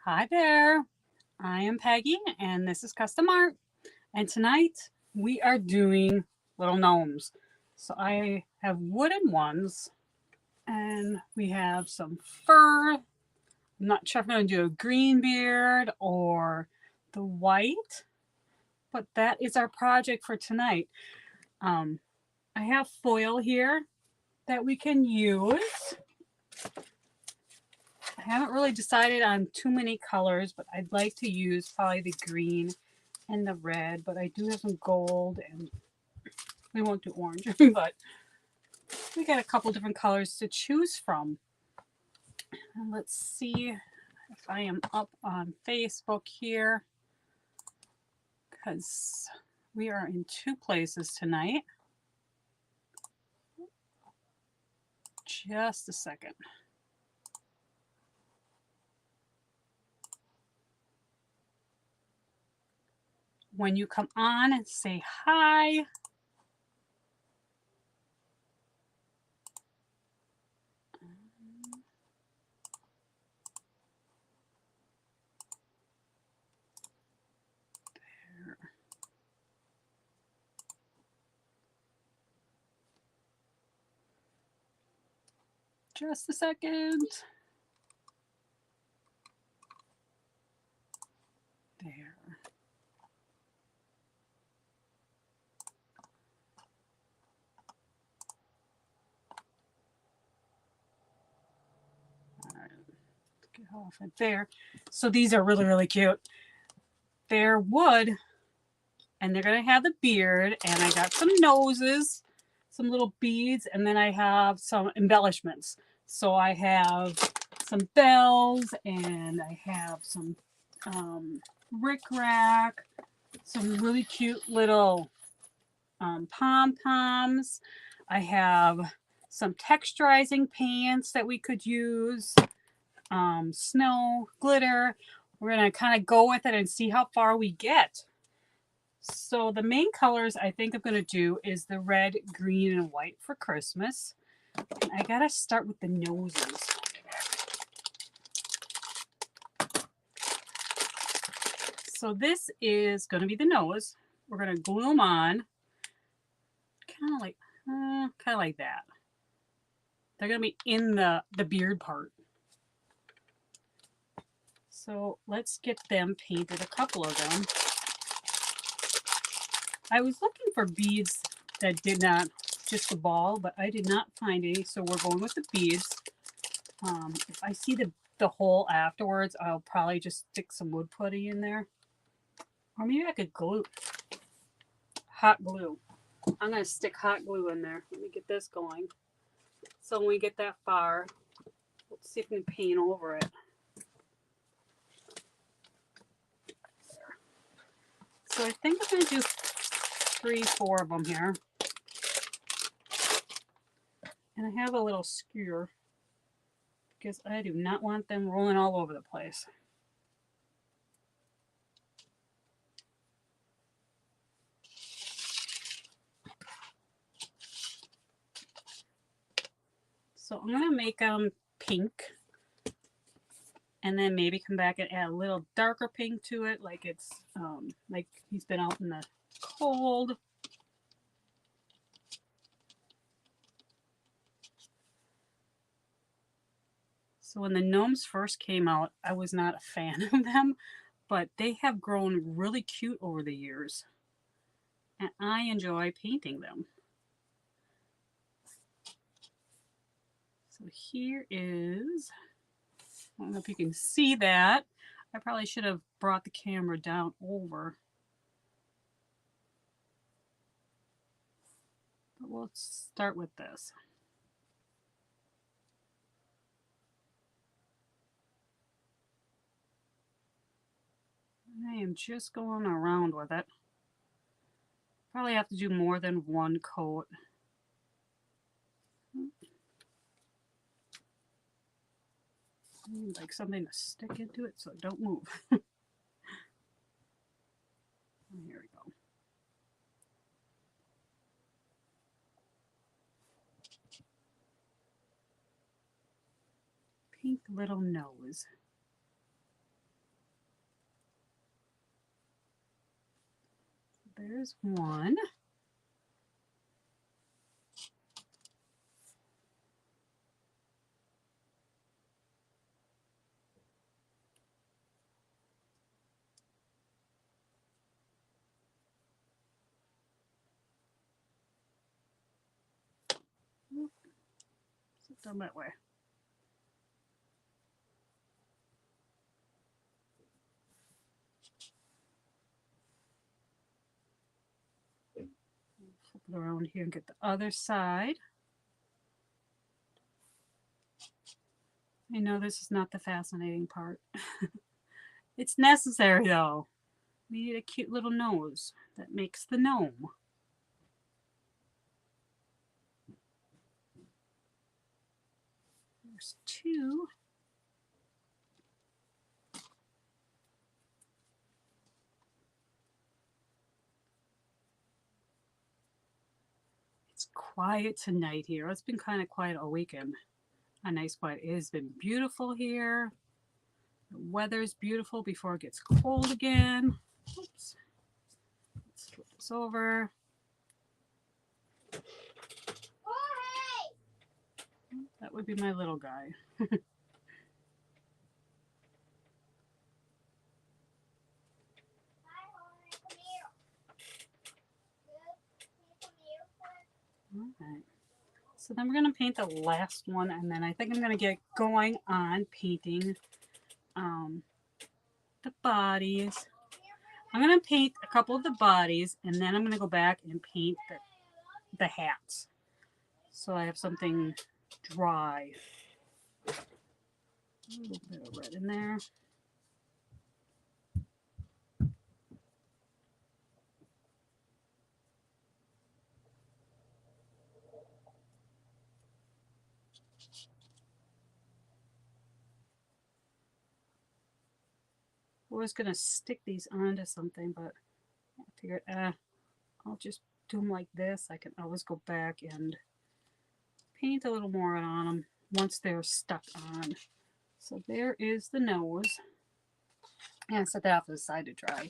Hi there, I am Peggy and this is Custom Art. And tonight we are doing little gnomes. So I have wooden ones and we have some fur. I'm not sure if I'm going to do a green beard or the white, but that is our project for tonight. Um, I have foil here that we can use. I haven't really decided on too many colors, but I'd like to use probably the green and the red, but I do have some gold and we won't do orange, but we got a couple different colors to choose from. And let's see if I am up on Facebook here because we are in two places tonight. Just a second. When you come on, say hi. Just a second. There. All right. Get off it there. So these are really, really cute. They're wood and they're going to have the beard, and I got some noses, some little beads, and then I have some embellishments. So I have some bells and I have some rickrack, some really cute little pom-poms. I have some texturizing paints that we could use, snow, glitter. We're going to kind of go with it and see how far we get. So the main colors I think I'm going to do is the red, green, and white for Christmas. And I got to start with the noses. So this is going to be the nose. We're going to glue them on kind of like that. They're going to be in the beard part. So let's get them painted, a couple of them. I was looking for beads that did not just the ball, but I did not find any, so we're going with the beads. If I see the hole afterwards, I'll probably just stick some wood putty in there. Or maybe I could glue. Hot glue. I'm going to stick hot glue in there. Let me get this going. So when we get that far, let's see if we can paint over it. There. So I think I'm going to do 3, 4 of them here. And I have a little skewer because I do not want them rolling all over the place. So I'm going to make them pink and then maybe come back and add a little darker pink to it, like it's like he's been out in the cold. So when the gnomes first came out, I was not a fan of them, but they have grown really cute over the years, and I enjoy painting them. So here is, I don't know if you can see that. I probably should have brought the camera down over. But we'll start with this. I am just going around with it. Probably have to do more than one coat. I need like something to stick into it so it don't move. Here we go. Pink little nose. there's one. Sit down that way. Flip it around here and get the other side. I know this is not the fascinating part. It's necessary though. We need a cute little nose that makes the gnome. There's two. It's quiet tonight here. It's been kind of quiet all weekend. A nice quiet. It has been beautiful here. The weather's beautiful before it gets cold again. Oops. Let's flip this over. That would be my little guy. All right. So then we're going to paint the last one, and then I think I'm going to get going on painting the bodies. I'm going to paint a couple of the bodies, and then I'm going to go back and paint the hats. So I have something dry. A little bit of red in there. I was going to stick these onto something, but I figured, I'll just do them like this. I can always go back and paint a little more on them once they're stuck on. So there is the nose. And set that off to the side to dry.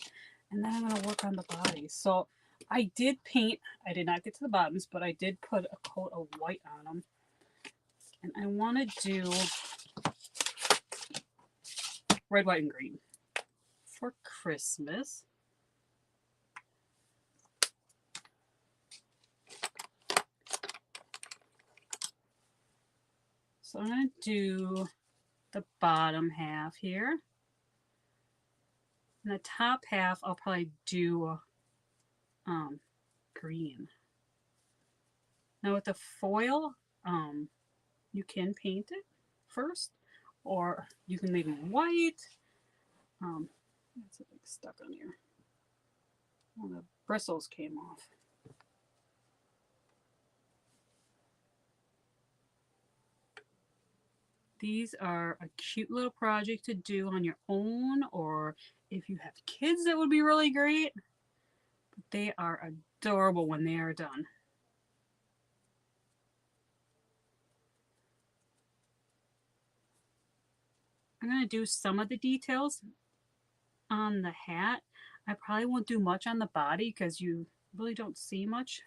And then I'm going to work on the body. So I did paint, I did not get to the bottoms, but I did put a coat of white on them. And I want to do red, white, and green for Christmas. So I'm going to do the bottom half here. And the top half, I'll probably do green. Now with the foil, you can paint it first, or you can leave them white. That's something stuck on here. Well, the bristles came off. These are a cute little project to do on your own, or if you have kids, that would be really great. But they are adorable when they are done. I'm going to do some of the details on the hat. I probably won't do much on the body because you really don't see much,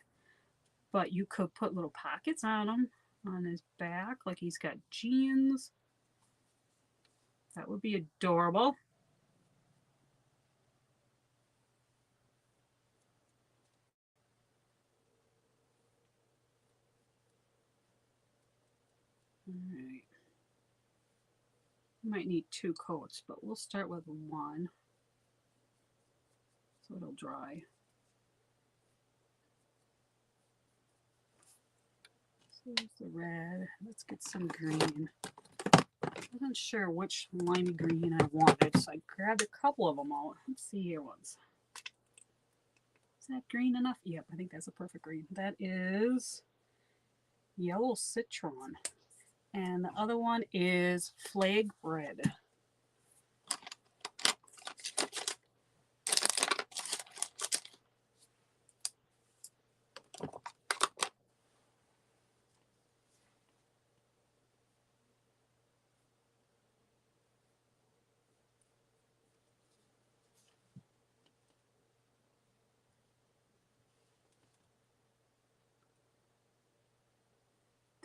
but you could put little pockets on him, on his back, like he's got jeans. That would be adorable. All right. Might need 2 coats, but we'll start with 1 so it'll dry. So there's the red. Let's get some green. I wasn't sure which limey green I wanted, so I grabbed a couple of them all. Let's see here once. Is that green enough? Yep, I think that's a perfect green. That is yellow citron. And the other one is flag red.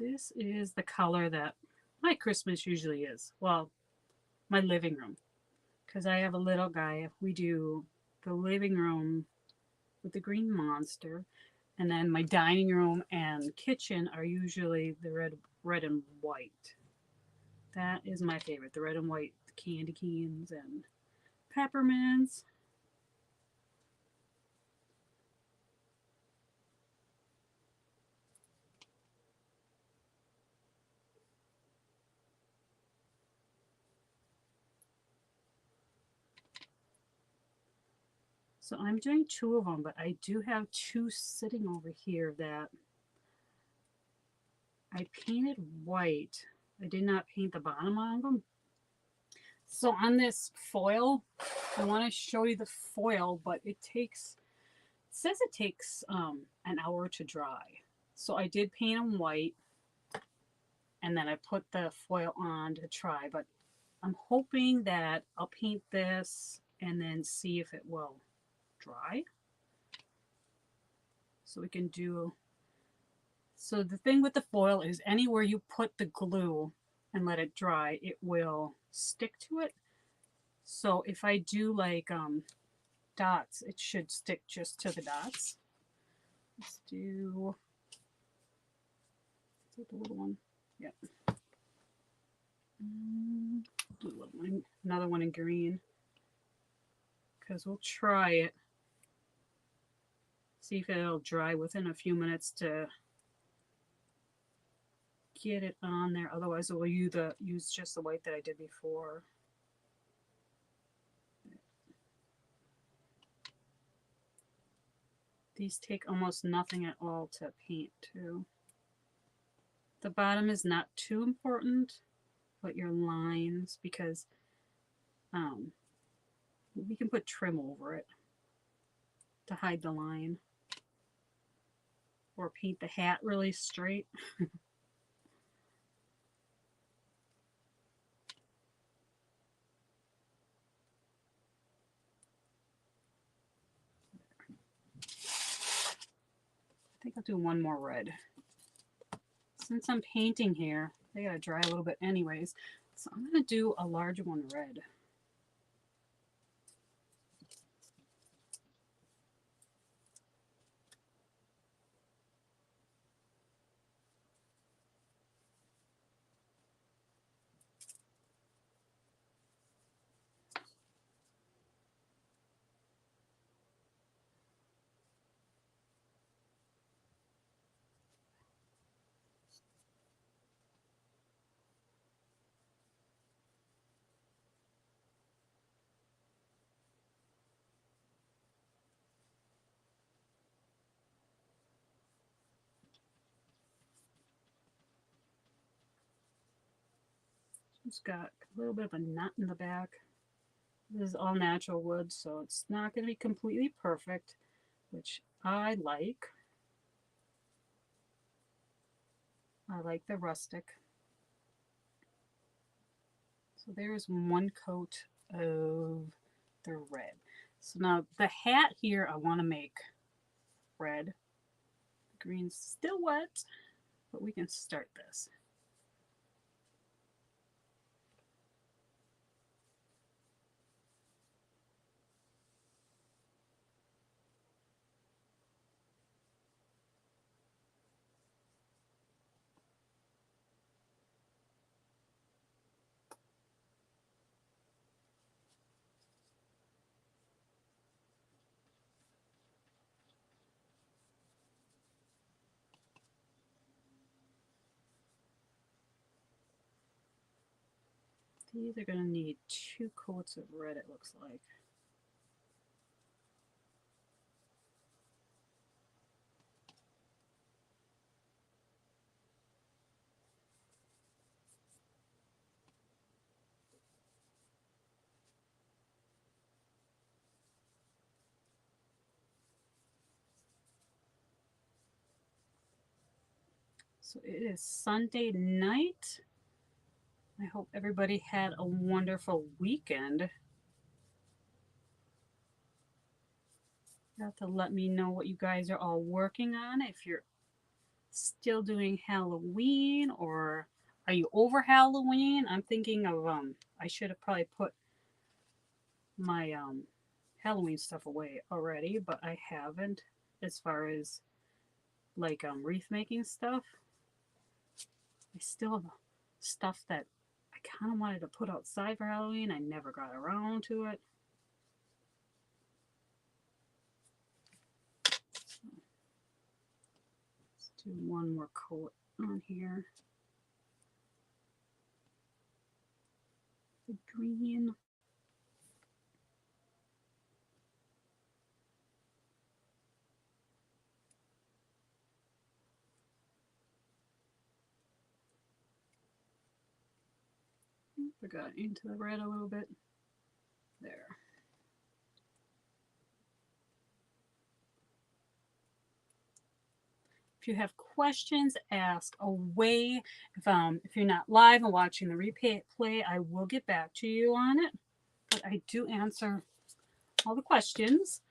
this is the color that my Christmas usually is. Well, my living room. Because I have a little guy. We do the living room with the green monster. And then my dining room and kitchen are usually the red and white. That is my favorite. The red and white candy canes and peppermints. So I'm doing two of them, but I do have two sitting over here that I painted white. I did not paint the bottom of them. So on this foil, I want to show you the foil, but it says it takes an hour to dry. So I did paint them white, and then I put the foil on to try, but I'm hoping that I'll paint this and then see if it will dry. So we can do, so the thing with the foil is anywhere you put the glue and let it dry, it will stick to it. So if I do like dots, it should stick just to the dots. Let's do the little one. Yep. Do another one in green because we'll try it. See if it'll dry within a few minutes to get it on there. Otherwise, we'll use just the white that I did before. These take almost nothing at all to paint too. The bottom is not too important, but your lines, because we can put trim over it to hide the line, or paint the hat really straight. I think I'll do one more red. Since I'm painting here, they gotta dry a little bit anyways, so I'm gonna do a large one red. It's got a little bit of a knot in the back. This is all natural wood, so it's not going to be completely perfect, which I like. I like the rustic. So there's one coat of the red. So now the hat here I want to make red. The green's still wet, but we can start this. These are going to need 2 coats of red, it looks like. So it is Sunday night. I hope everybody had a wonderful weekend. You have to let me know what you guys are all working on. If you're still doing Halloween, or are you over Halloween? I'm thinking of I should have probably put my Halloween stuff away already, but I haven't, as far as like wreath making stuff. I still have stuff that I kind of wanted to put outside for Halloween. I never got around to it. So let's do one more coat on here. The green. I got into the red a little bit. There. If you have questions, ask away. If you're not live and watching the replay, I will get back to you on it. But I do answer all the questions.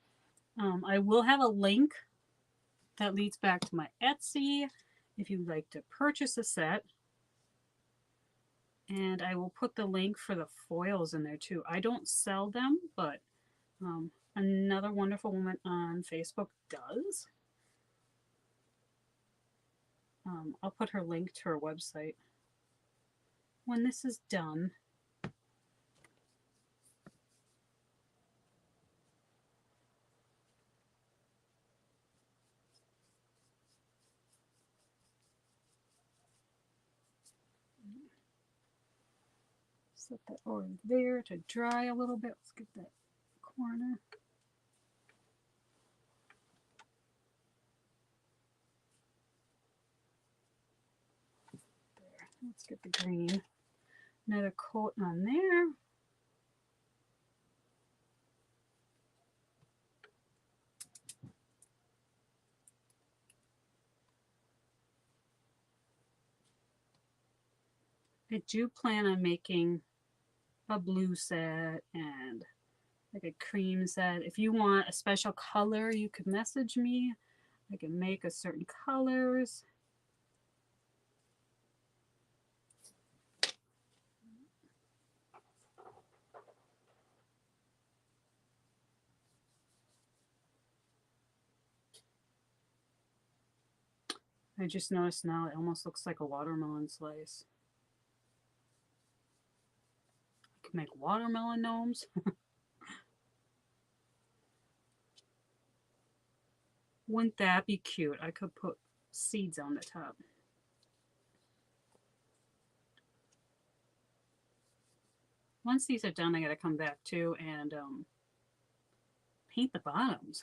I will have a link that leads back to my Etsy if you'd like to purchase a set. And I will put the link for the foils in there too. I don't sell them, but another wonderful woman on Facebook does. I'll put her link to her website when this is done. Set that over there to dry a little bit. Let's get that corner. There. Let's get the green. Another coat on there. I do plan on making a blue set and like a cream set. If you want a special color, you could message me. I can make a certain colors. I just noticed now it almost looks like a watermelon slice. I could make watermelon gnomes. Wouldn't that be cute? I could put seeds on the top. Once these are done, I gotta come back too and paint the bottoms.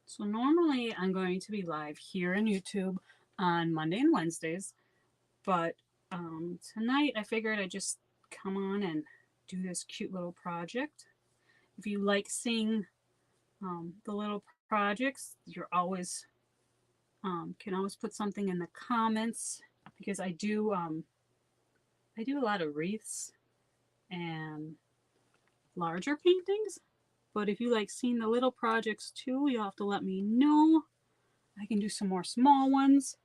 So normally I'm going to be live here on YouTube on Monday and Wednesdays, but tonight I figured I'd just come on and do this cute little project. If you like seeing the little projects, you're always can always put something in the comments, because I do a lot of wreaths and larger paintings. But if you like seeing the little projects too, you'll have to let me know. I can do some more small ones.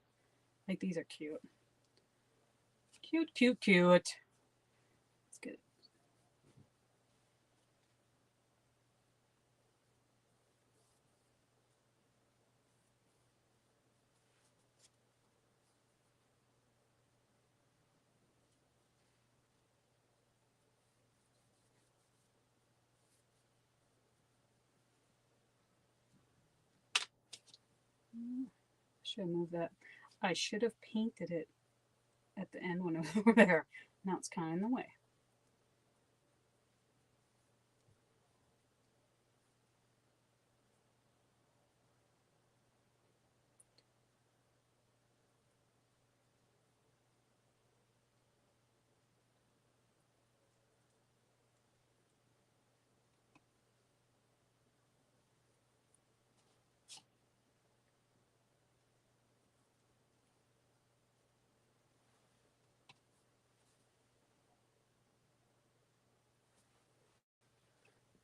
Like these are cute. Cute, cute, cute. Let's get it. Should I move that? I should have painted it at the end when it was over there. Now it's kind of in the way.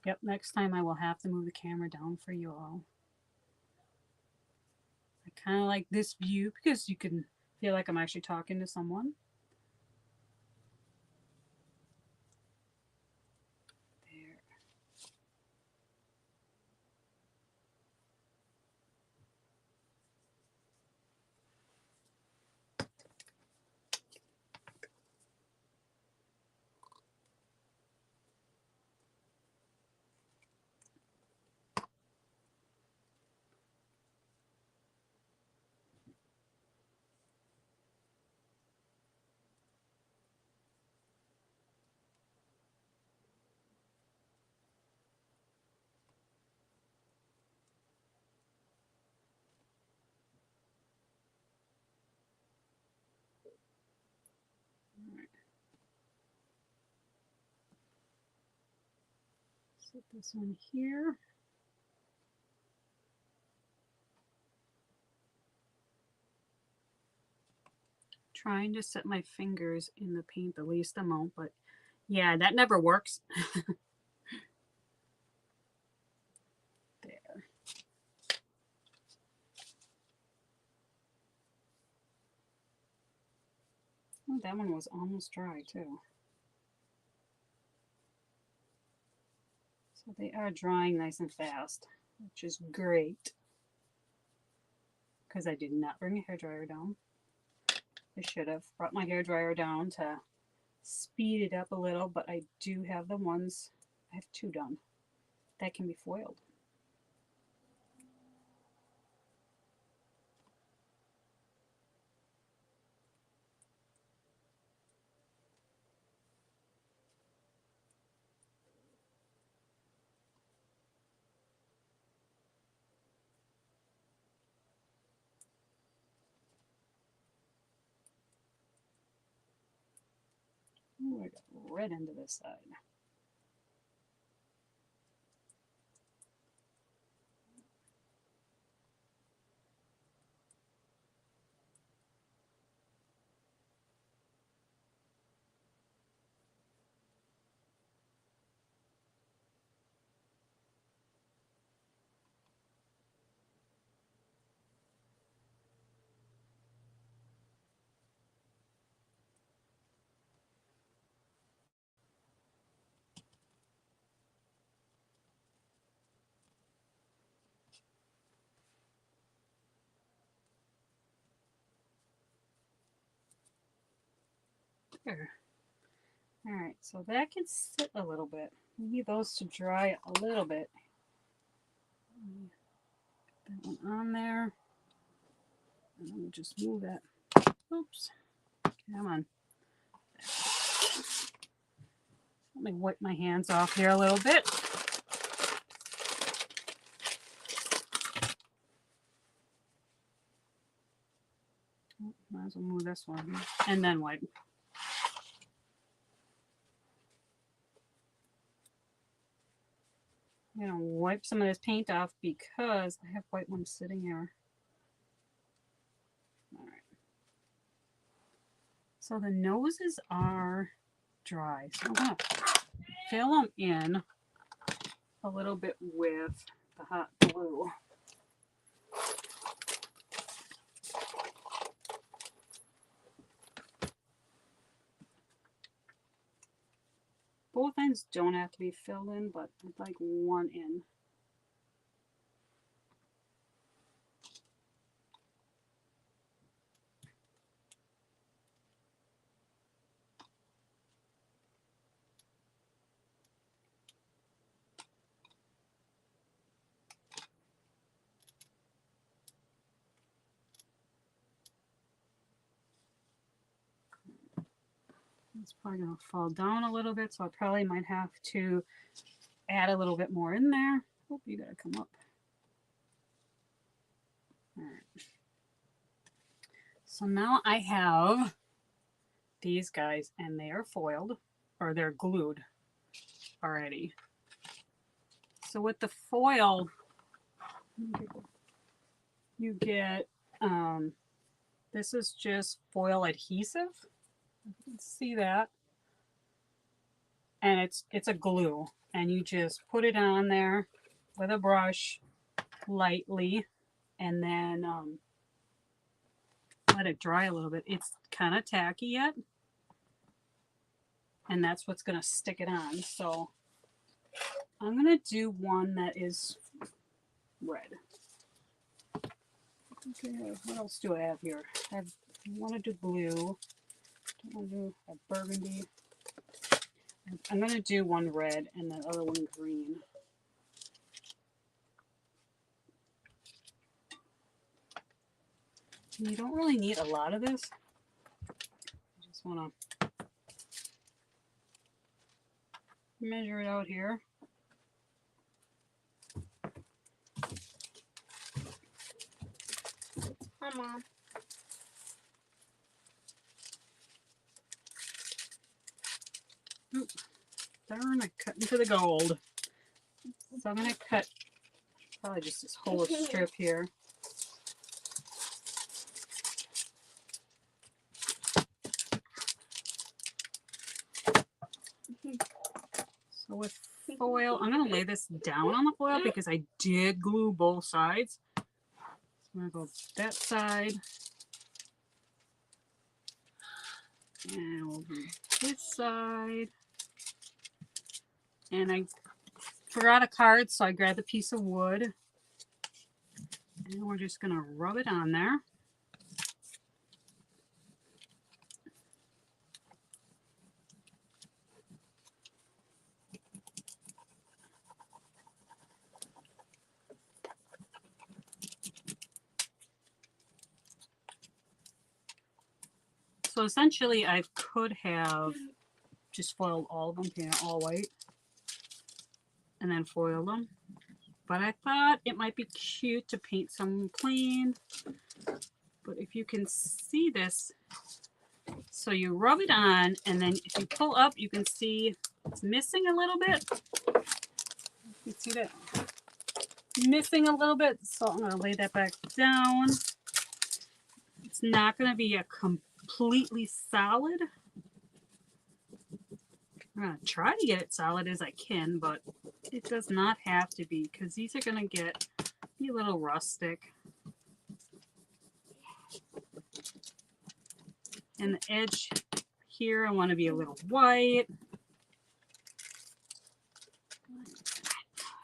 Yep, next time I will have to move the camera down for you all. I kind of like this view because you can feel like I'm actually talking to someone. There. Set this one here. Trying to set my fingers in the paint the least amount, but yeah, that never works. There. Oh, that one was almost dry too. So they are drying nice and fast, which is great because I did not bring a hairdryer down. I should have brought my hairdryer down to speed it up a little, but I do have the ones, I have two done, that can be foiled. Ooh, I got red into this side. There. All right, so that can sit a little bit. We need those to dry a little bit. Put that one on there. And then we'll just move that. Oops. Come on. Let me wipe my hands off here a little bit. Might as well move this one and then wipe. I'm gonna wipe some of this paint off because I have white ones sitting here. All right. So the noses are dry. So I'm gonna fill them in a little bit with the hot glue. Both ends don't have to be filled in, but I'd like one in. It's probably going to fall down a little bit, so I probably might have to add a little bit more in there. Oh, you got to come up. All right. So now I have these guys, and they are foiled, or they're glued already. So with the foil, you get, this is just foil adhesive. You can see that. And it's a glue. and you just put it on there with a brush lightly, and then let it dry a little bit. It's kind of tacky yet, and that's what's going to stick it on. So I'm going to do one that is red. Okay, what else do I have here? I want to do blue. I want to do a burgundy. I'm going to do one red and the other one green. You don't really need a lot of this. You just want to measure it out here. Hi, Mom. Oop, darn, I cut into the gold. So I'm going to cut probably just this whole strip here. So with foil, I'm going to lay this down on the foil because I did glue both sides. So I'm going to go that side. And we'll do this side. And I forgot a card, so I grabbed a piece of wood. And we're just going to rub it on there. So essentially, I could have just foiled all of them, paint all white, and then foil them. But I thought it might be cute to paint some plain. But if you can see this, so you rub it on, and then if you pull up, you can see it's missing a little bit. You can see that missing a little bit, so I'm going to lay that back down. It's not going to be a completely solid. I'm going to try to get it solid as I can, but it does not have to be because these are going to be a little rustic. And the edge here, I want to be a little white.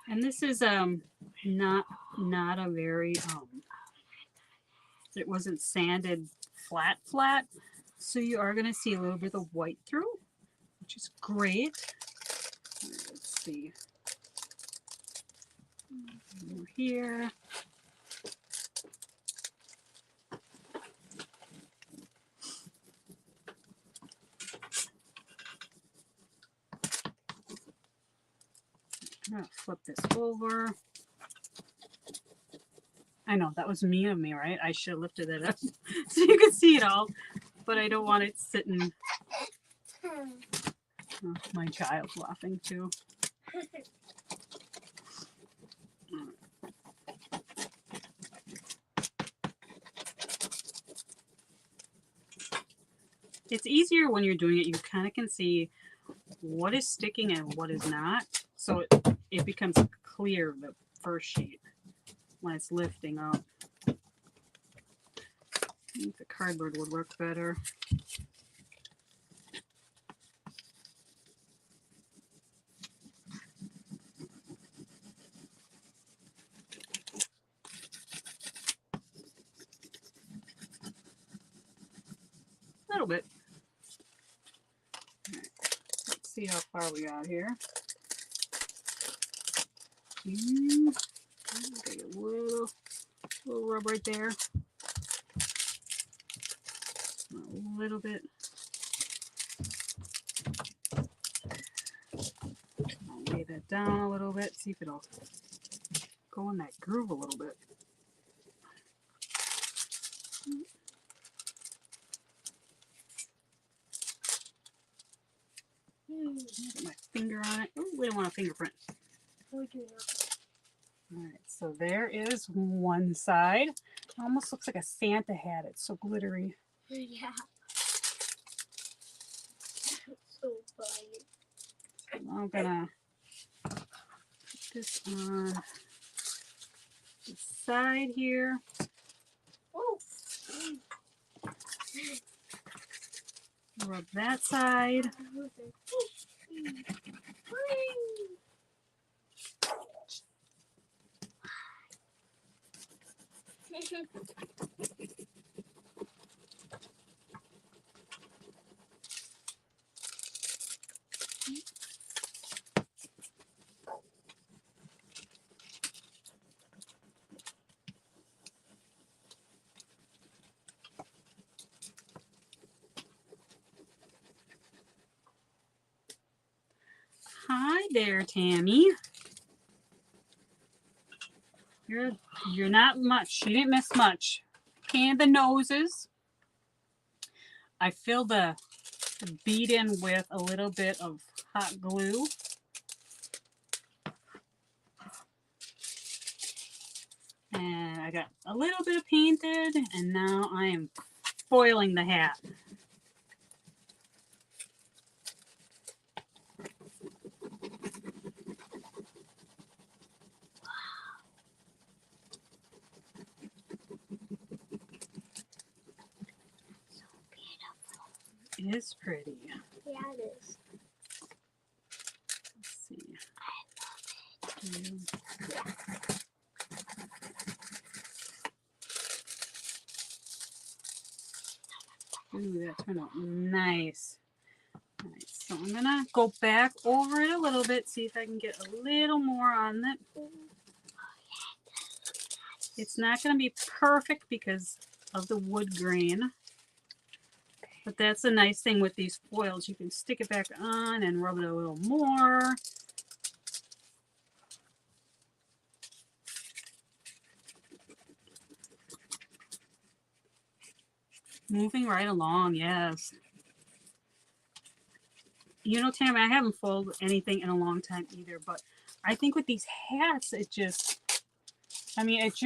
And this is not a very it wasn't sanded flat, so you are going to see a little bit of white through, which is great. Let's see. Over here. I'm going to flip this over. I know, that was mean of me, right? I should have lifted it up so you could see it all, but I don't want it sitting. Oh, my child's laughing too. It's easier when you're doing it. You kind of can see what is sticking and what is not. So it becomes clear, the first sheet, when it's lifting up. I think the cardboard would work better. A little bit. Right. Let's see how far we got here. Take a little rub right there. A little bit. I'll lay that down a little bit, see if it'll go in that groove a little bit. Get my finger on it. Ooh, we don't want a fingerprint. Alright, so there is one side. It almost looks like a Santa hat. It's so glittery. Yeah. So funny. I'm gonna this on the side here. Rub that side. Hi there, Tammy. You're not much. You didn't miss much. Painted the noses. I filled the bead in with a little bit of hot glue. And I got a little bit of painted, and now I am foiling the hat. It is pretty. Yeah, it is. Let's see. Ooh, that turned out nice. All right, so I'm gonna go back over it a little bit, see if I can get a little more on it. It's not gonna be perfect because of the wood grain. But that's the nice thing with these foils. You can stick it back on and rub it a little more. Moving right along, yes. You know, Tam, I haven't folded anything in a long time either, but I think with these hats, it just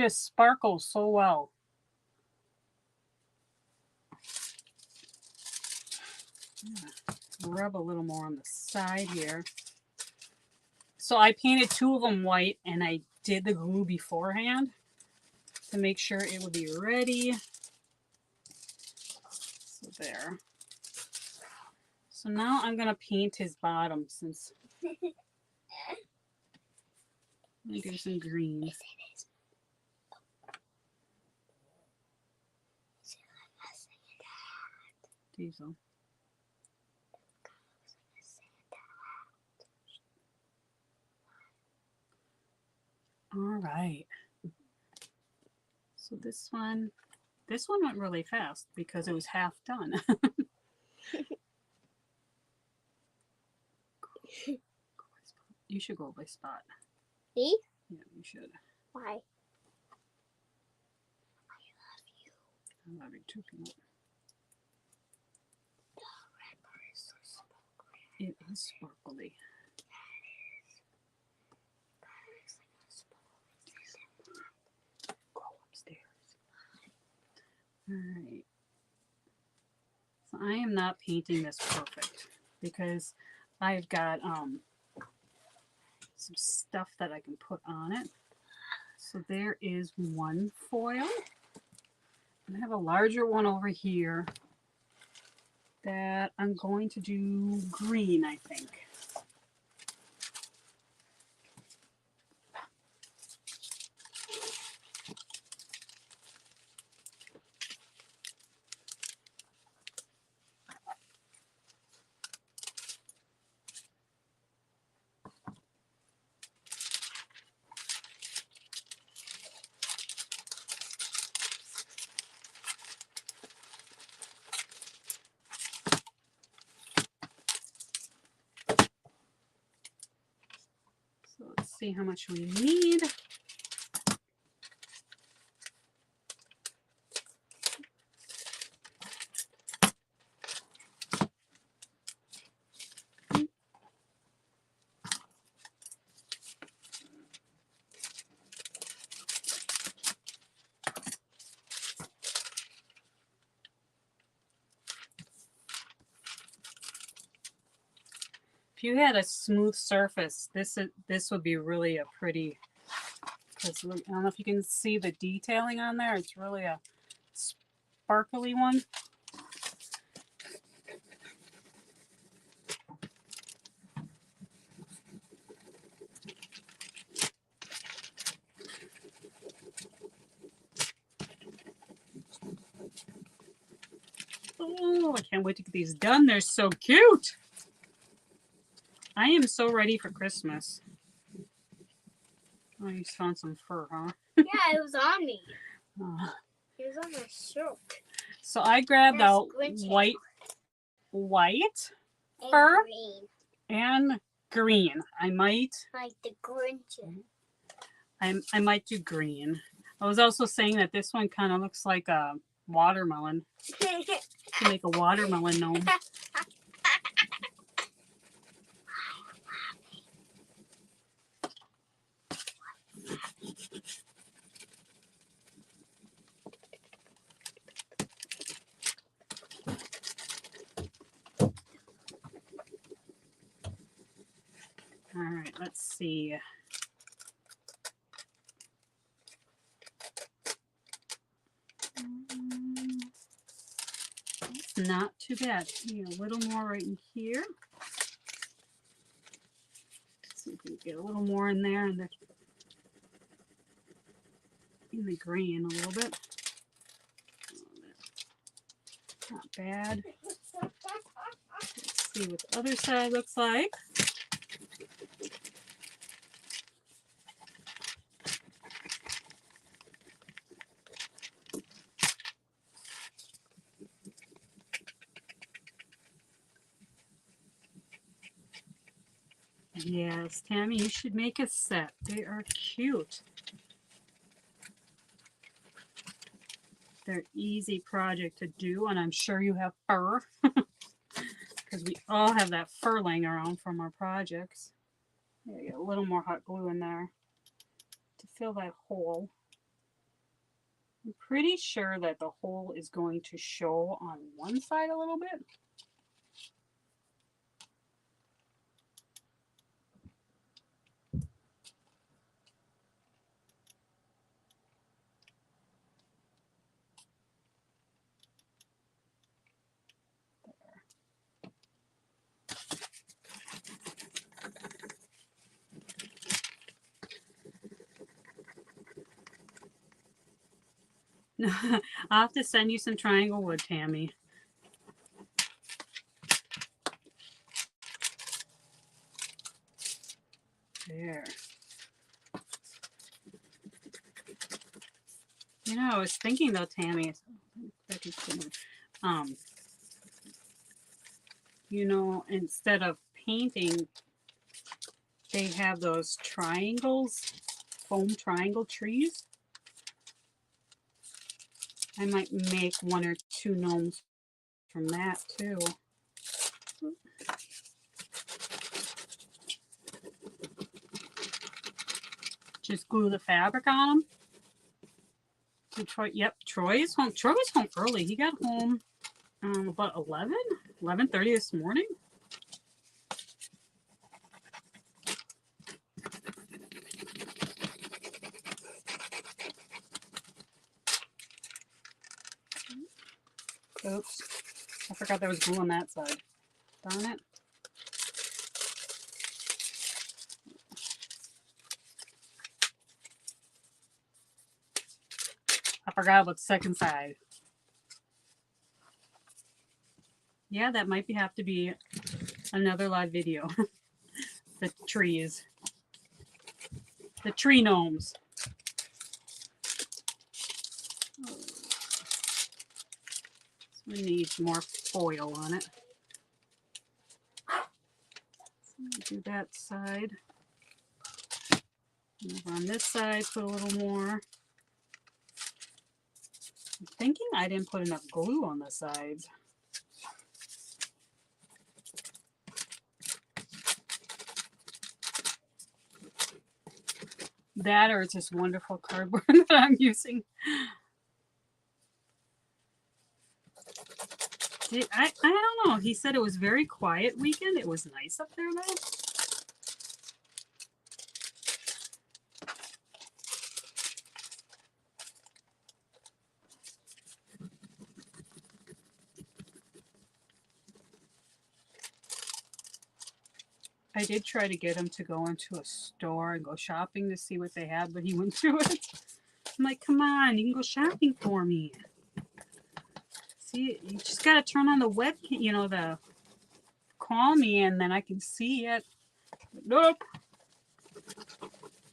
sparkles so well. Rub a little more on the side here. So I painted 2 of them white, and I did the glue beforehand to make sure it would be ready. So there. So now I'm gonna paint his bottom since I'm gonna do some green. Diesel. All right. So this one went really fast because it was half done. You should go by spot. Me? Yeah, you should. Why? I love you too, Peanut. The red part is so sparkly. It is sparkly. Go upstairs. Alright. So I am not painting this perfect because I've got some stuff that I can put on it. So there is one foil. I have a larger one over here that I'm going to do green, I think. So let's see how much we need. If you had a smooth surface, this would be really a pretty. I don't know if you can see the detailing on there. It's really a sparkly one. Oh, I can't wait to get these done. They're so cute. I am so ready for Christmas. Oh, you found some fur, huh? Yeah, it was on me. Oh. It was on my shirt. So I grabbed There's out Grinch white and fur green, and green. I might like the Grinch. I might do green. I was also saying that this one kind of looks like a watermelon. To make a watermelon gnome. All right, let's see. It's not too bad. A little more right in here. See if we can get a little more in there in the green a little bit. Not bad. Let's see what the other side looks like. Yes, Tammy, you should make a set. They are cute. They're easy project to do, and I'm sure you have fur. Because we all have that fur laying around from our projects. Yeah, get a little more hot glue in there to fill that hole. I'm pretty sure that the hole is going to show on one side a little bit. I'll have to send you some triangle wood, Tammy. There. You know, I was thinking though, Tammy, you know, instead of painting, they have those triangles, foam triangle trees. I might make one or two gnomes from that too. Just glue the fabric on them. Detroit, yep, Troy's home. Troy was home early. He got home about 11:30 this morning. Oops, I forgot there was glue on that side. Darn it. I forgot about the second side. Yeah, that might have to be another live video. The trees. The tree gnomes. This one needs more foil on it. So do that side. Over on this side, put a little more. I'm thinking I didn't put enough glue on the sides. That or it's this wonderful cardboard that I'm using. I don't know. He said it was very quiet weekend. It was nice up there though. I did try to get him to go into a store and go shopping to see what they had, but he wouldn't do it. I'm like, come on, you can go shopping for me. See, you just gotta turn on the webcam, you know, the call me and then I can see it. But nope.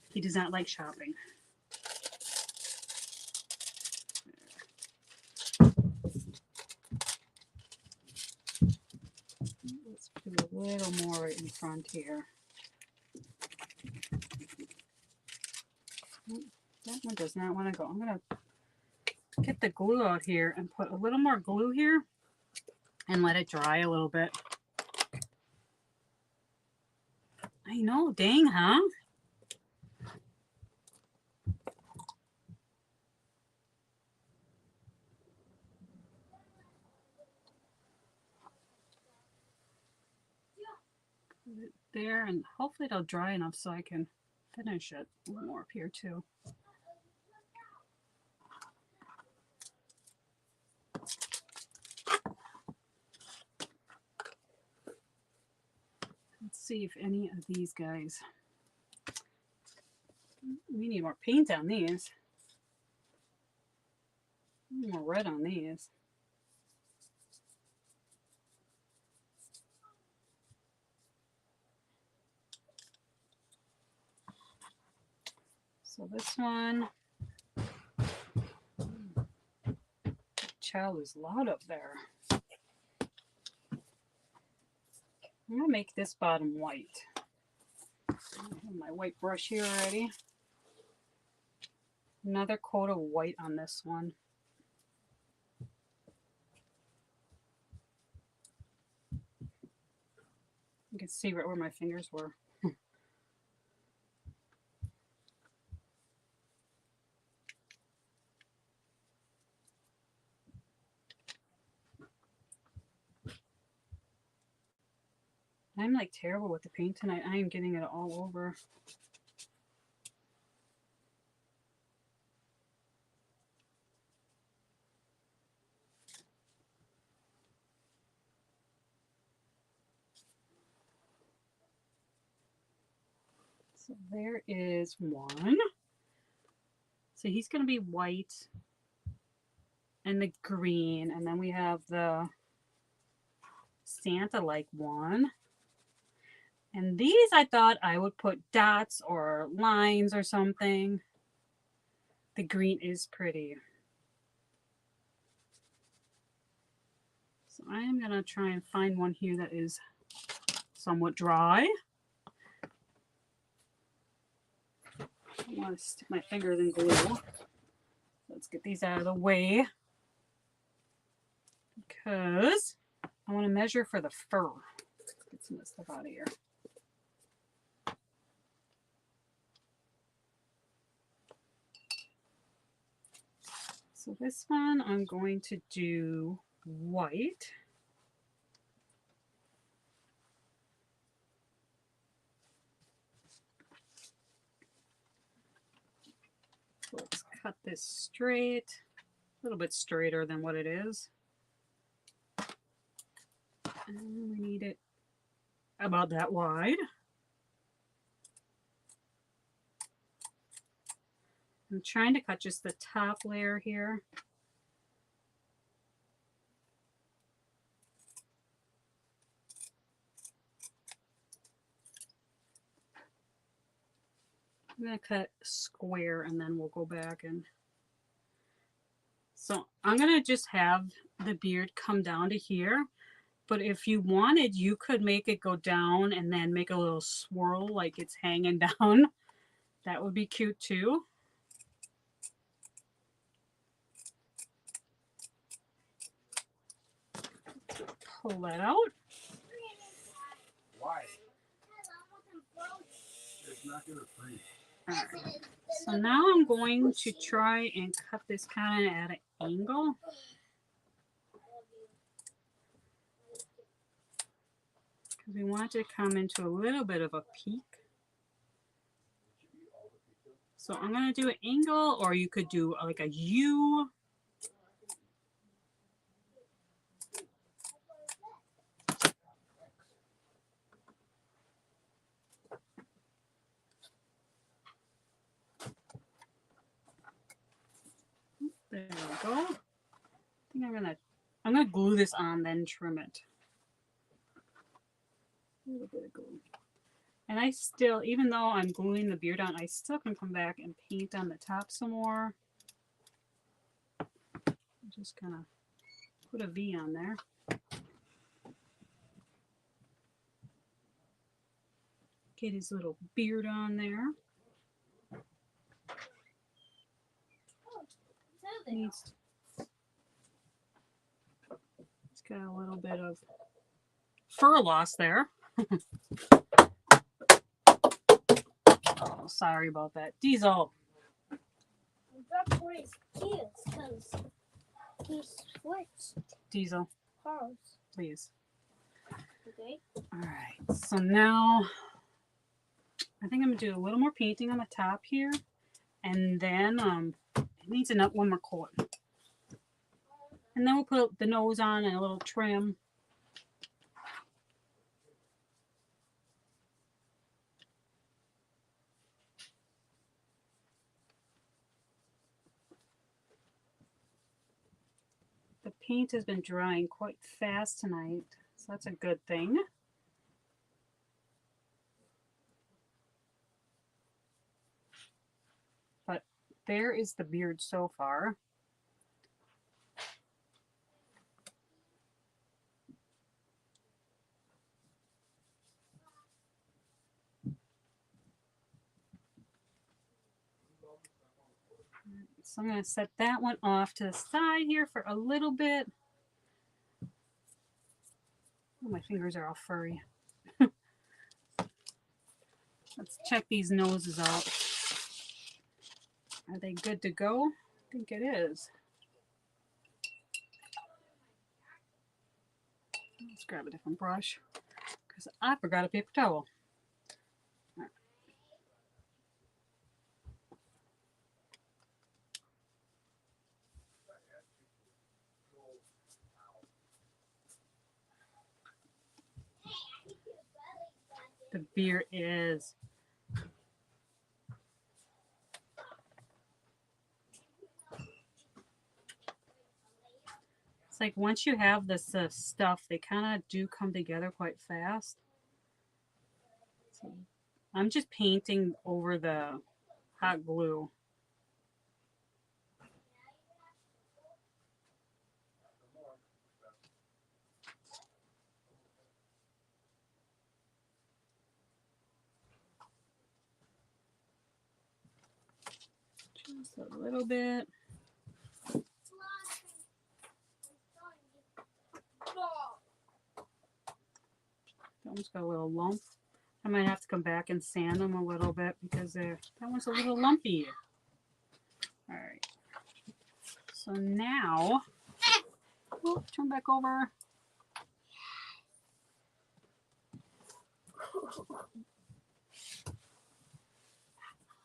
He does not like shopping. Let's put a little more right in front here. That one does not want to go. I'm going to get the glue out here and put a little more glue here and let it dry a little bit. I know, dang, huh? Put it there, and hopefully it'll dry enough so I can finish it. A little more up here too. Let's see if any of these guys. We need more paint on these. More red on these. So this one. Child is loud up there. I'm going to make this bottom white. I have my white brush here already. Another coat of white on this one. You can see right where my fingers were. I'm like terrible with the paint tonight. I am getting it all over. So there is one. So he's going to be white and the green. And then we have the Santa-like one. And these I thought I would put dots or lines or something. The green is pretty. So I am going to try and find one here that is somewhat dry. I want to stick my fingers in glue. Let's get these out of the way because I want to measure for the fur. Let's get some of this stuff out of here. So this one I'm going to do white. So let's cut this straight, a little bit straighter than what it is. And we need it about that wide. I'm trying to cut just the top layer here. I'm going to cut square and then we'll go back and... So I'm going to just have the beard come down to here. But if you wanted, you could make it go down and then make a little swirl like it's hanging down. That would be cute too. Pull that out. Why? It's not gonna freeze. Right. So now I'm going to try and cut this kind of at an angle. because we want it to come into a little bit of a peak. So I'm going to do an angle, or you could do like a U. There we go. I think I'm gonna glue this on, then trim it. A little bit of glue. And I still, even though I'm gluing the beard on, I still can come back and paint on the top some more. Just kind of put a V on there. Get his little beard on there. He's got a little bit of fur loss there. Oh, sorry about that. Diesel. That's what his kids, because he switched Diesel, cars. please. Okay. All right. So now I think I'm going to do a little more painting on the top here. And then it needs one more coat. And then we'll put the nose on and a little trim. The paint has been drying quite fast tonight, so that's a good thing. But there is the beard so far. So I'm going to set that one off to the side here for a little bit. Oh, my fingers are all furry. Let's check these noses out. Are they good to go? I think it is. Let's grab a different brush because I forgot a paper towel. The beard is. It's like once you have this stuff, they kind of do come together quite fast. So I'm just painting over the hot glue. Just a little bit. That one's got a little lump. I might have to come back and sand them a little bit because that one's a little lumpy. All right. So now, turn back over.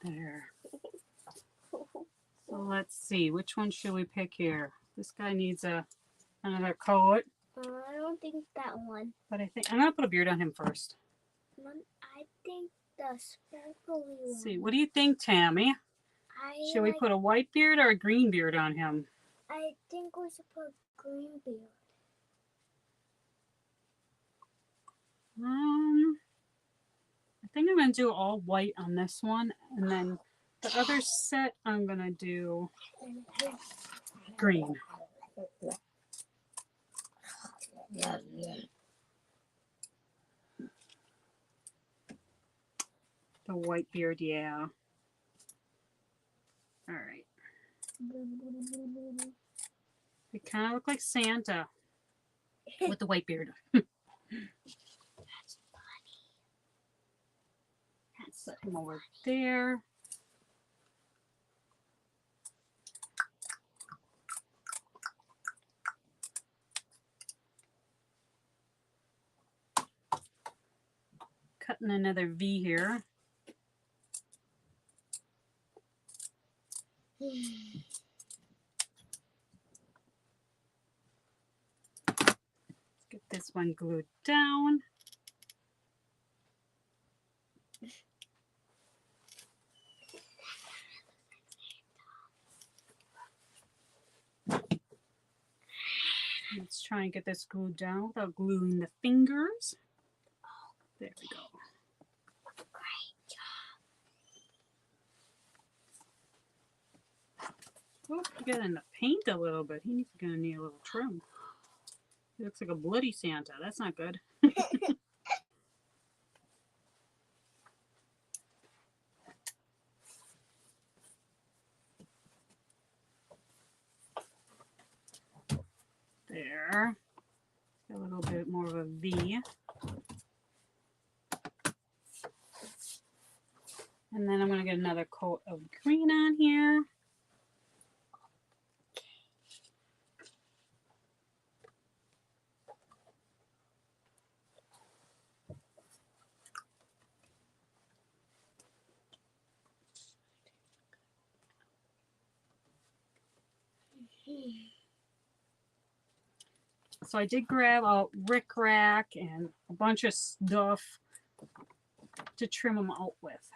There. So let's see, which one should we pick here? This guy needs another coat. I don't think that one. But I think I'm gonna put a beard on him first. I think the sparkly one. Let's see, what do you think, Tammy? Should we put a white beard or a green beard on him? I think we should put green beard. I think I'm gonna do all white on this one, and then the other set I'm gonna do green. The white beard, yeah. All right. They kind of look like Santa with the white beard. That's funny. Set him over there. Cutting another V here. Let's get this one glued down. Let's try and get this glued down without gluing the fingers. There we go. Oh, he got in the paint a little bit. He's gonna need a little trim. He looks like a bloody Santa. That's not good. There. A little bit more of a V. And then I'm going to get another coat of green on here. So I did grab a rickrack and a bunch of stuff to trim them out with.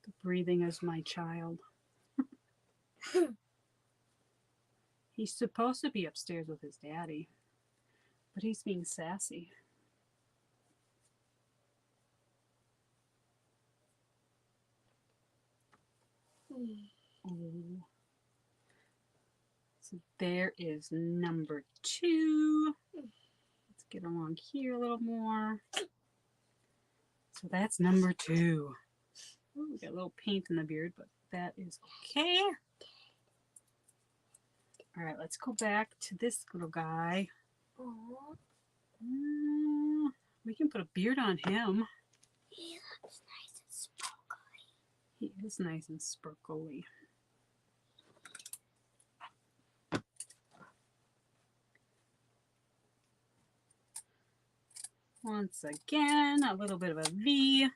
The breathing is my child. He's supposed to be upstairs with his daddy, but he's being sassy. Oh. So there is number 2. Let's get along here a little more. So that's number 2. Ooh, we got a little paint in the beard, but that is okay. All right, let's go back to this little guy. We can put a beard on him. He looks nice and sparkly. He is nice and sparkly. Once again, a little bit of a V.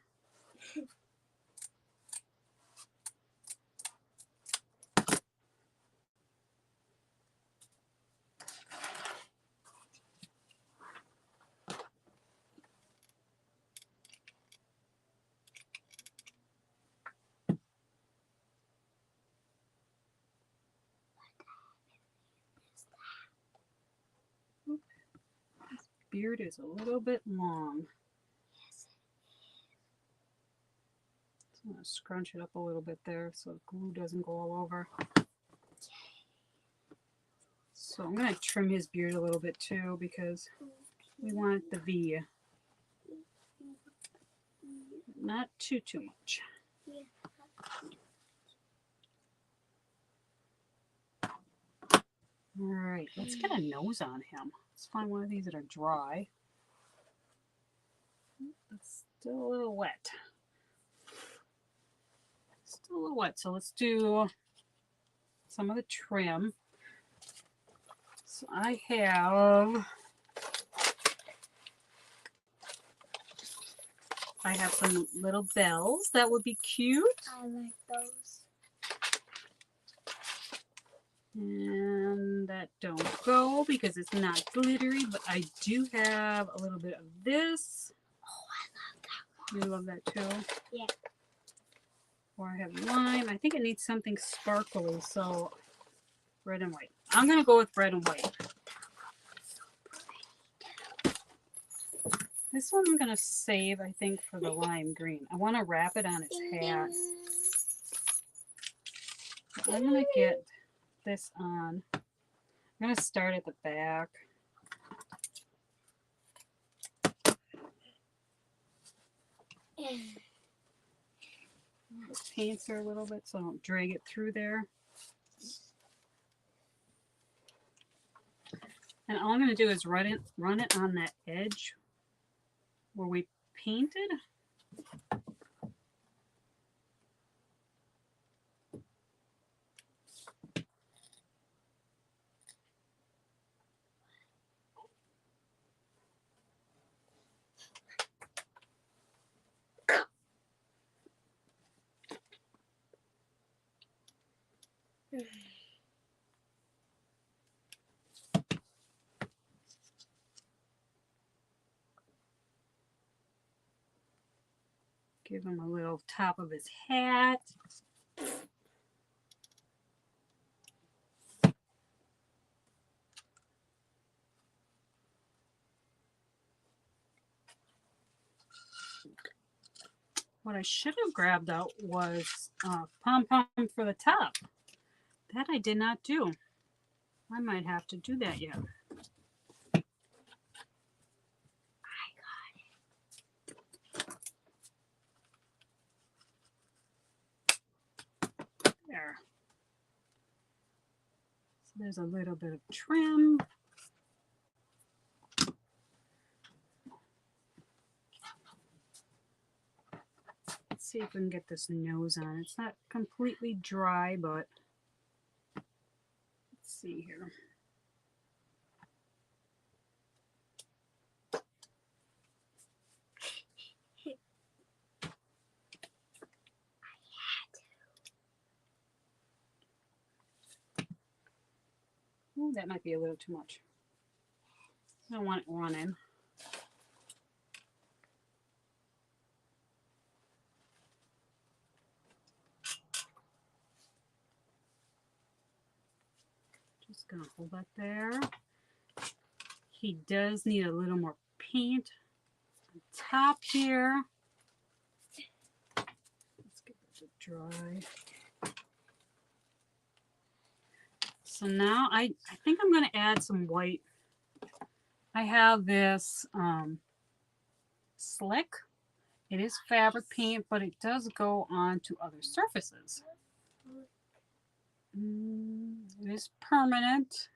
His beard is a little bit long. So I'm going to scrunch it up a little bit there so the glue doesn't go all over. So I'm going to trim his beard a little bit too because we want the V. Not too much. All right, let's get a nose on him. Let's find one of these that are dry. It's still a little wet. Still a little wet, so let's do some of the trim. So I have some little bells that would be cute. I like those. And that don't go because it's not glittery, but I do have a little bit of this. Oh, I love that one. You love that too? Yeah. Or I have lime. I think it needs something sparkly, so red and white. I'm going to go with red and white. This one I'm going to save, I think, for the lime green. I want to wrap it on its hat. So I'm going to get this on. I'm going to start at the back. Paints her a little bit so I don't drag it through there. And all I'm going to do is run it on that edge where we painted. Give him a little top of his hat. What I should have grabbed out was pom-pom for the top. That I did not do. I might have to do that yet. There. So there's a little bit of trim. Let's see if we can get this nose on. It's not completely dry, but let's see here. Ooh, that might be a little too much. I don't want it running. Just gonna hold that there. He does need a little more paint on top here. Let's get that to dry. So now I think I'm going to add some white. I have this Slick. It is fabric paint, but it does go on to other surfaces. It is permanent.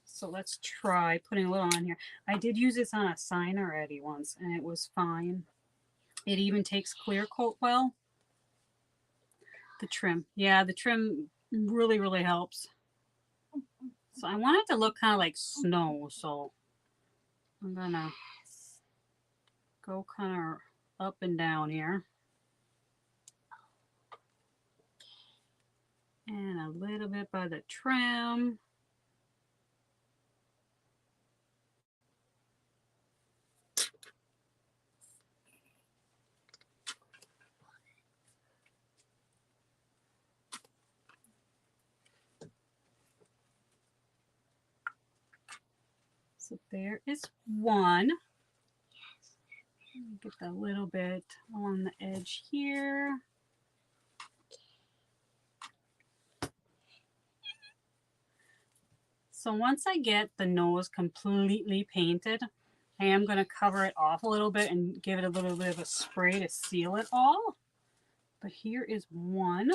So let's try putting a little on here. I did use this on a sign already once, and it was fine. It even takes clear coat well. The trim. Yeah, the trim really, really helps. So I want it to look kind of like snow, so I'm going to go kind of up and down here. And a little bit by the trim. So there is one. Get a little bit on the edge here. So once I get the nose completely painted, I am going to cover it off a little bit and give it a little bit of a spray to seal it all. But here is one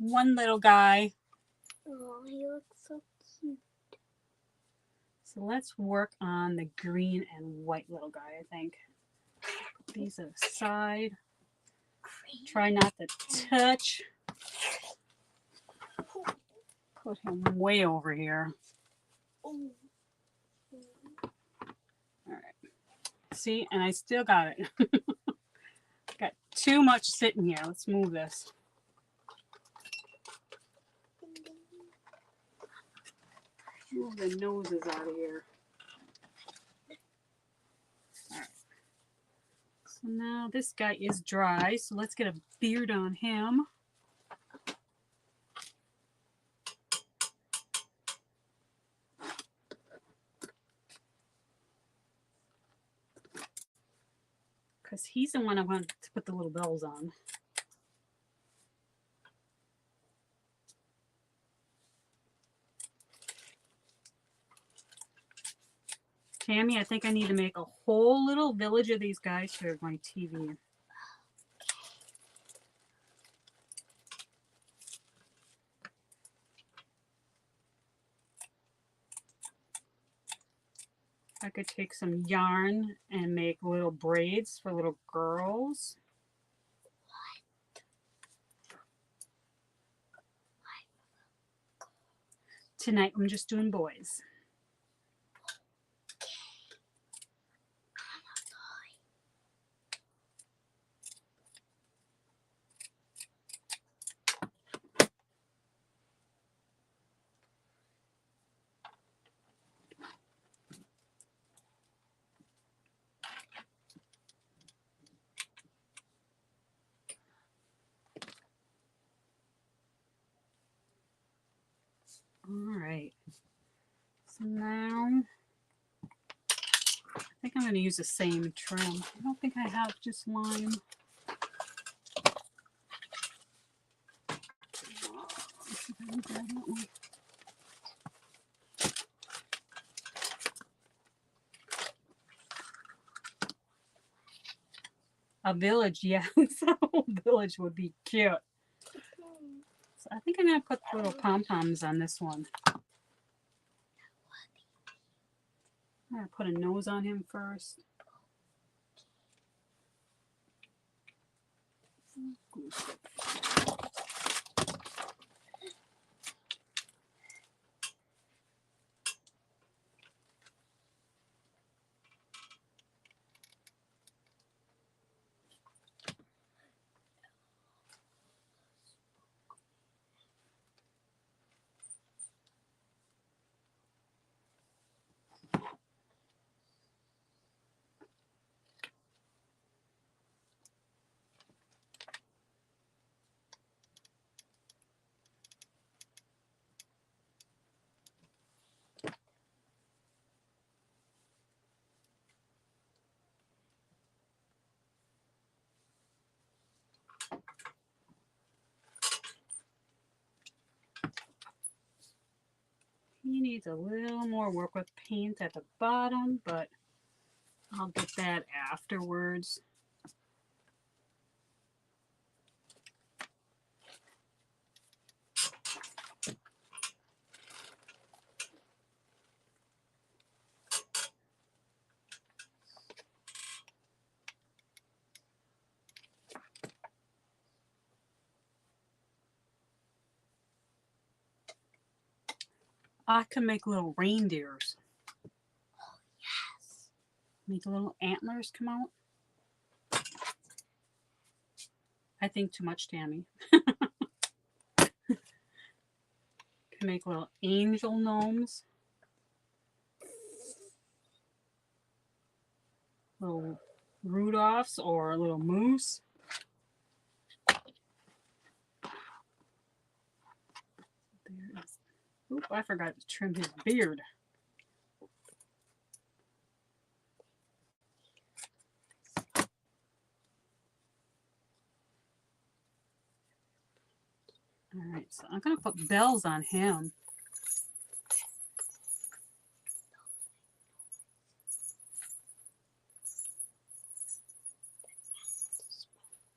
little guy. Oh, he looks so cute. So let's work on the green and white little guy, I think. Put these aside. Try not to touch. Put him way over here. All right. See, and I still got it. Got too much sitting here. Let's move this. Move the noses out of here. All right. So now this guy is dry, so let's get a beard on him. Because he's the one I want to put the little bells on. Tammy, I think I need to make a whole little village of these guys for my TV. I could take some yarn and make little braids for little girls. Tonight I'm just doing boys. right. So now I think I'm going to use the same trim. I don't think I have just lime. Let's see if I can grab that one. A village, yes. A whole village would be cute. So I think I'm going to put little pom-poms on this one. I'm going to put a nose on him first. He needs a little more work with paint at the bottom, but I'll get that afterwards. I can make little reindeers. Yes. Make little antlers come out. I think too much, Tammy. Can make little angel gnomes. Little Rudolphs or a little moose. There is. Oop, I forgot to trim his beard. Alright, so I'm going to put bells on him.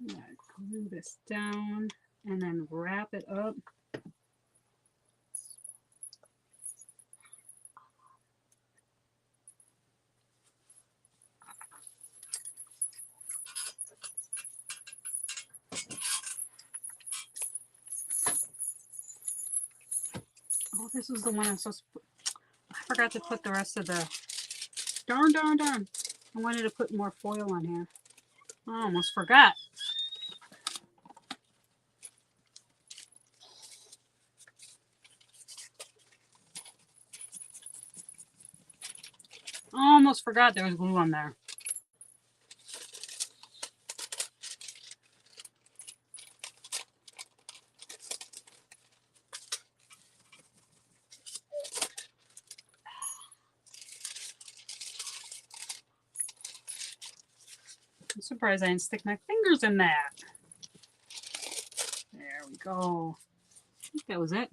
I'm going to glue this down and then wrap it up. Oh, this was the one I'm supposed to put. I forgot to put the rest of the. Darn. I wanted to put more foil on here. I almost forgot. Almost forgot there was glue on there. I'm surprised I didn't stick my fingers in that. There we go. I think that was it.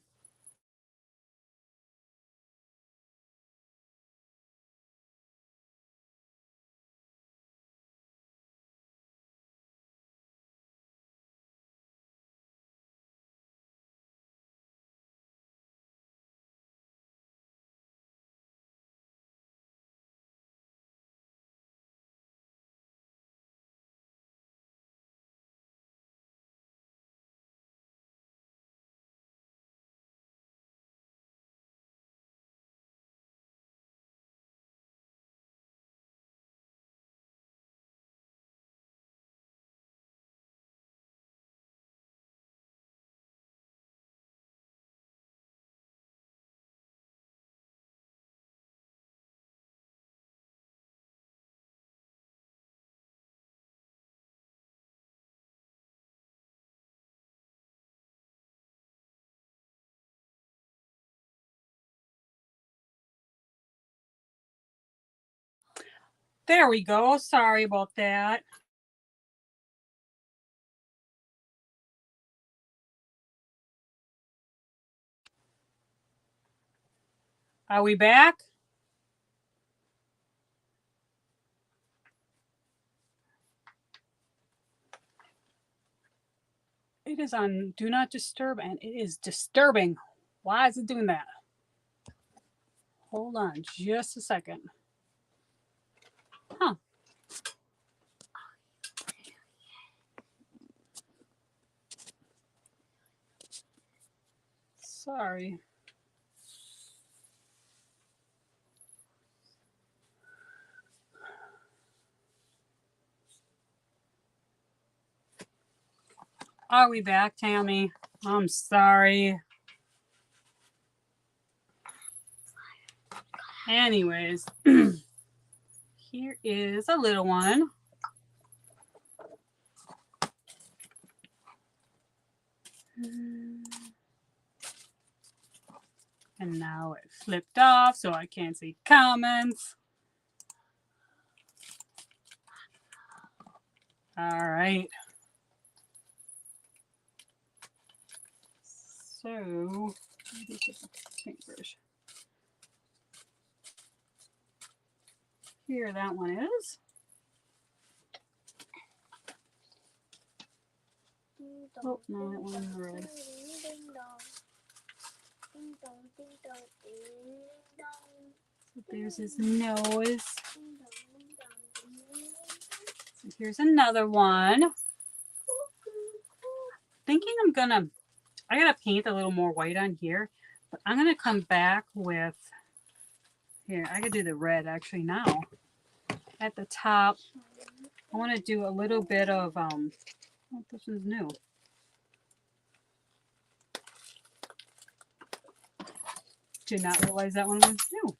There we go. Sorry about that. Are we back? It is on Do Not Disturb, and it is disturbing. Why is it doing that? Hold on just a second. Huh. Sorry. Are we back, Tammy? I'm sorry. Anyways, here is a little one. And now it flipped off, so I can't see comments. All right. So, paintbrush. Here, that one is. Oh, no, that one's red. So there's his nose. So here's another one. Thinking I gotta paint a little more white on here, but I'm gonna come back with, here, I could do the red actually now. At the top, I want to do a little bit of, oh, this one's new. Did not realize that one was new.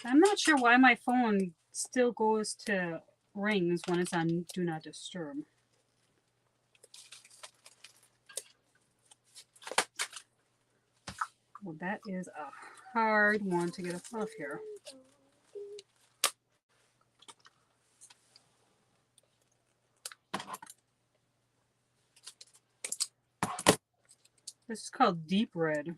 I'm not sure why my phone still goes to rings when it's on Do Not Disturb. Well, that is a hard one to get off here. This is called Deep Red.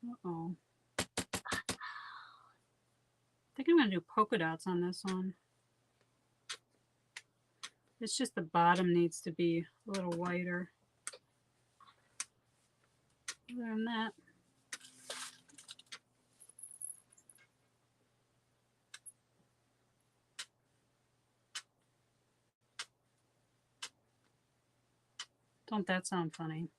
Uh-oh. I think I'm going to do polka dots on this one. It's just the bottom needs to be a little whiter. Other than that, don't that sound funny?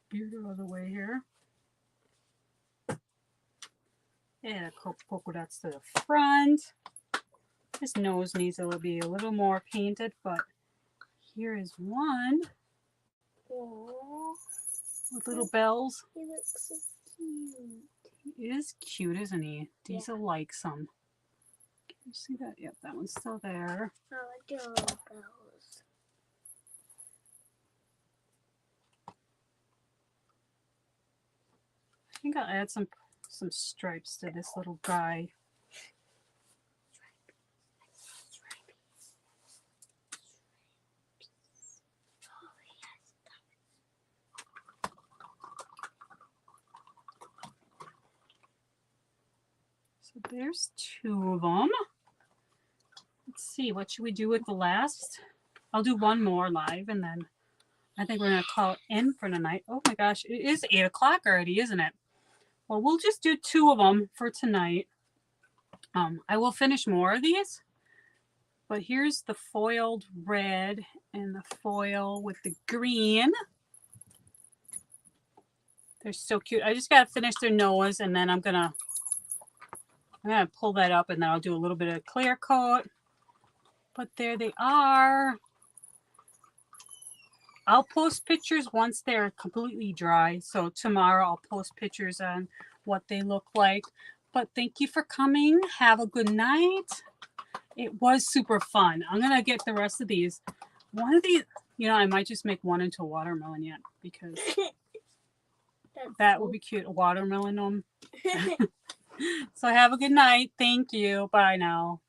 Beard out of the way here. And a couple polka dots to the front. His nose needs to be a little more painted, but here is one. Aww. With little bells. He looks so cute. He is cute, isn't he? Diesel likes him. Can you see that? Yep, that one's still there. I like your little bells. I think I'll add some stripes to this little guy. So there's two of them. Let's see, what should we do with the last? I'll do one more live, and then I think we're going to call it in for tonight. Oh my gosh, it is 8 o'clock already, isn't it? Well, we'll just do two of them for tonight. I will finish more of these, But here's the foiled red and the foil with the green. They're so cute. I just gotta finish their nose, and then I'm gonna pull that up, and then I'll do a little bit of clear coat. But there they are. I'll post pictures once they're completely dry. So tomorrow I'll post pictures on what they look like. But thank you for coming. Have a good night. It was super fun. I'm gonna get the rest of these. One of these, I might just make one into a watermelon yet, because that would be cute. A watermelon gnome. So have a good night. Thank you. Bye now.